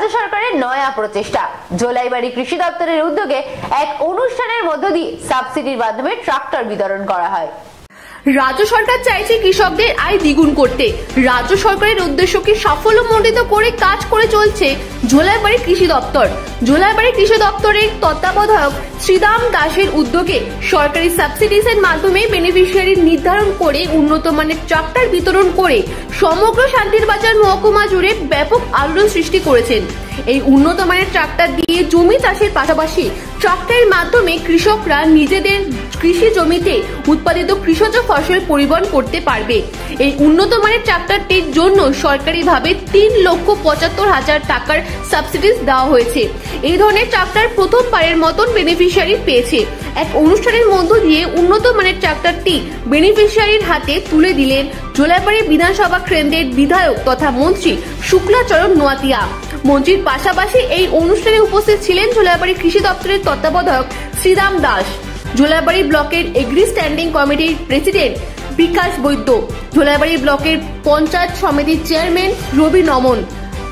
রাজ্য সরকারের নয়া প্রচেষ্টা। জোলাইবাড়ি কৃষি দপ্তরের উদ্যোগে এক অনুষ্ঠানের মধ্য দিয়ে সাবসিডির মাধ্যমে ট্রাক্টর বিতরণ করা হয়। রাজ্য সরকার চাইছে কৃষকদের আয় দ্বিগুণ করতে। রাজ্য সরকারের উদ্দেশ্যকে সাফল্যমণ্ডিত করে কাজ করে চলছে জোলাইবাড়ি কৃষি দপ্তর। জোলাইবাড়ি কৃষি দপ্তরের তত্ত্বাবধায়ক শ্রীদাম দাসের উদ্যোগে সরকারি সাবসিডিজের মাধ্যমে বেনিফিশিয়ারি নির্ধারণ করে উন্নত মানের ট্রাক্টর বিতরণ করে সমগ্র শান্তিরবাজার মহকুমা জুড়ে ব্যাপক আলোড়ন সৃষ্টি করেছেন। এই উন্নত মানের ট্রাক্টর দিয়ে জমি চাষের পাশাপাশি ট্রাক্টরের মাধ্যমে কৃষকরা নিজেদের কৃষি জমিতে উৎপাদিত কৃষিজ ফসল পরিবহন করতে পারবে। এই উন্নত মানের ট্রাক্টরটির জন্য সরকারিভাবে 3,75,000 টাকার সাবসিডিজ দেওয়া হয়েছে। এই ধরনের ট্রাক্টর প্রথমবারের মতন বেনিফিশিয়ারি পেয়েছে। এক অনুষ্ঠানের মধ্য দিয়ে উন্নত মানের ট্রাক্টরটি বেনিফিশিয়ারির হাতে তুলে দিলেন জোলাইবাড়ি বিধানসভা কেন্দ্রের বিধায়ক তথা মন্ত্রী শুক্লাচরণ নোয়াতিয়া। মন্ত্রীর পাশাপাশি এই অনুষ্ঠানে উপস্থিত ছিলেন জোলাইবাড়ি কৃষি দপ্তরের তত্ত্বাবধায়ক শ্রীদাম দাস, জোলাইবাড়ি ব্লকের এগ্রি স্ট্যান্ডিং কমিটির প্রেসিডেন্ট বিকাশ বৈদ্য, জোলাইবাড়ি ব্লকের পঞ্চায়েত সমিতির চেয়ারম্যান রবি নমন,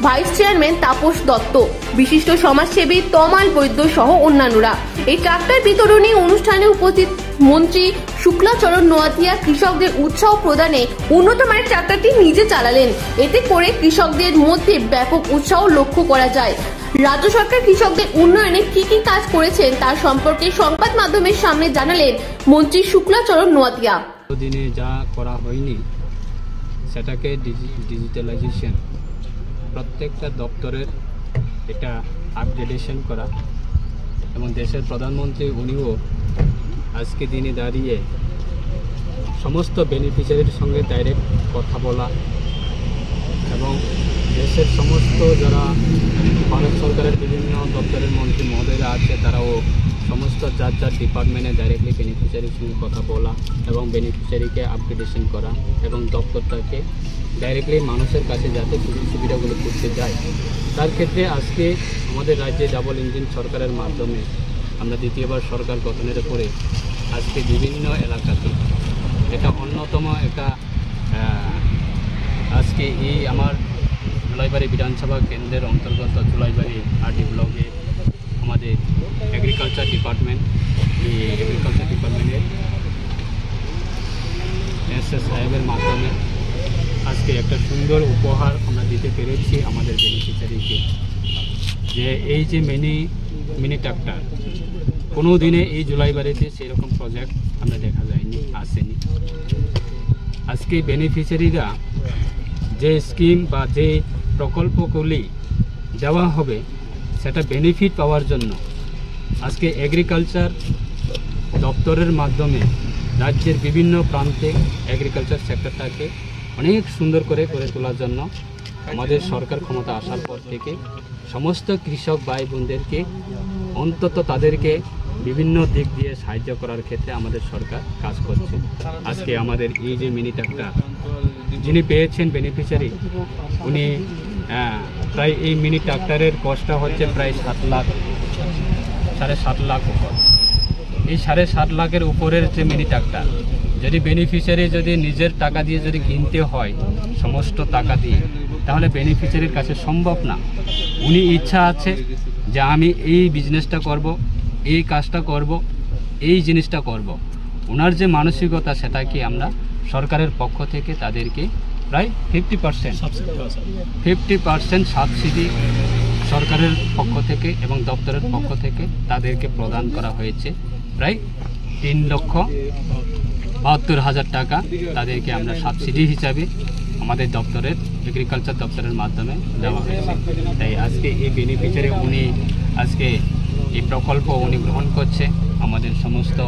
ভাইস চেয়ারম্যান তাপস দত্ত, বিশিষ্ট সমাজসেবী তমাল বৈদ্য সহ অন্যান্যরা। এই ট্রাক্টর বিতরণী অনুষ্ঠানে উপস্থিত মন্ত্রী শুক্লাচরণ নোয়াতিয়া কৃষকদের উৎসাহ প্রদানে উন্নত মানের ট্রাক্টরটি নিজে চালালেন। এতে করে কৃষকদের মধ্যে ব্যাপক উৎসাহ লক্ষ্য করা যায়। রাজ্য সরকার কৃষকদের উন্নয়নে কি কি কাজ করেছেন তার সম্পর্কে সংবাদ মাধ্যমের সামনে জানালেন মন্ত্রী শুক্লাচরণ নোয়াতিয়া। দিনে যা করা হয়নি সেটাকে ডিজিটালাইজেশন, প্রত্যেকটা দপ্তরের এটা আপগ্রেডেশন করা এবং দেশের প্রধানমন্ত্রী উনিও আজকে দিনে দাঁড়িয়ে সমস্ত বেনিফিশিয়ারির সঙ্গে ডাইরেক্ট কথা বলা এবং দেশের সমস্ত যারা ভারত সরকারের বিভিন্ন দপ্তরের মন্ত্রী মহোদয়রা আছে তারাও সমস্ত যার যার ডিপার্টমেন্টে ডাইরেক্টলি বেনিফিশিয়ারির সঙ্গে কথা বলা এবং বেনিফিশিয়ারিকে আপগ্রেডেশন করা এবং দপ্তরটাকে ডাইরেক্টলি মানুষের কাছে যাতে সুযোগ সুবিধাগুলো করতে যায়। তার ক্ষেত্রে আজকে আমাদের রাজ্যে ডাবল ইঞ্জিন সরকারের মাধ্যমে আমরা দ্বিতীয়বার সরকার গঠনের পরে আজকে বিভিন্ন এলাকাতে এটা অন্যতম একটা আজকে এই আমার জোলাইবাড়ি বিধানসভা কেন্দ্রের অন্তর্গত জোলাইবাড়ি আরডি ব্লকে আমাদের এগ্রিকালচার ডিপার্টমেন্ট, এই এগ্রিকালচার ডিপার্টমেন্টের এসএস সাহেবের মাধ্যমে আজকে একটা সুন্দর উপহার আমরা দিতে পেরেছি আমাদের বেনিফিশিয়ারিকে, যে এই যে মিনি ট্রাক্টর কোনো দিনে এই জোলাইবাড়িতে সেরকম প্রজেক্ট আমরা দেখা যায়নি, আসেনি। আজকে বেনিফিশিয়ারিরা যে স্কিম বা যে প্রকল্পগুলি দেওয়া হবে সেটা বেনিফিট পাওয়ার জন্য আজকে এগ্রিকালচার দপ্তরের মাধ্যমে রাজ্যের বিভিন্ন প্রান্তে এগ্রিকালচার সেক্টরটাকে অনেক সুন্দর করে তোলার জন্য আমাদের সরকার ক্ষমতা আসার পর থেকে সমস্ত কৃষক ভাই বোনদেরকে অন্তত তাদেরকে বিভিন্ন দিক দিয়ে সাহায্য করার ক্ষেত্রে আমাদের সরকার কাজ করছে। আজকে আমাদের এই যে মিনি ট্রাক্টর যিনি পেয়েছেন বেনিফিশিয়ারি, উনি প্রায় এই মিনি ট্রাক্টরের কস্টটা হচ্ছে প্রায় 7 লাখ উপর। এই 7.5 লাখের উপরের যে মিনি ট্রাক্টর যদি বেনিফিশিয়ারি যদি নিজের টাকা দিয়ে যদি কিনতে হয় সমস্ত টাকা দিয়ে, তাহলে বেনিফিশিয়ারির কাছে সম্ভব না। উনি ইচ্ছা আছে যে আমি এই বিজনেসটা করব, এই কাজটা করব, এই জিনিসটা করব। ওনার যে মানসিকতা সেটাকে আমরা সরকারের পক্ষ থেকে তাদেরকে প্রায় 50% সাবসিডি সরকারের পক্ষ থেকে এবং দপ্তরের পক্ষ থেকে তাদেরকে প্রদান করা হয়েছে। প্রায় 3,72,000 টাকা তাদেরকে আমরা সাবসিডি হিসাবে আমাদের দপ্তরের এগ্রিকালচার দপ্তরের মাধ্যমে দেওয়া হয়েছে। তাই আজকে এই বেনিফিশিয়ারি উনি আজকে এই প্রকল্প উনি গ্রহণ করছে। আমাদের সমস্ত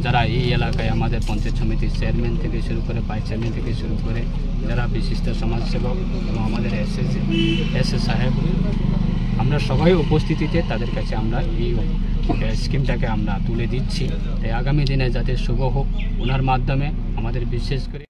যারা এই এলাকায় আমাদের পঞ্চায়েত সমিতির চেয়ারম্যান থেকে শুরু করে ভাইস চেয়ারম্যান থেকে শুরু করে যারা বিশিষ্ট সমাজসেবক এবং আমাদের এসএস সাহেব, আমরা সবাই উপস্থিতিতে তাদের কাছে আমরা এই স্কিমটাকে আমরা তুলে দিচ্ছি। তাই আগামী দিনে যাতে শুভ হোক ওনার মাধ্যমে আমাদের বিশেষ করে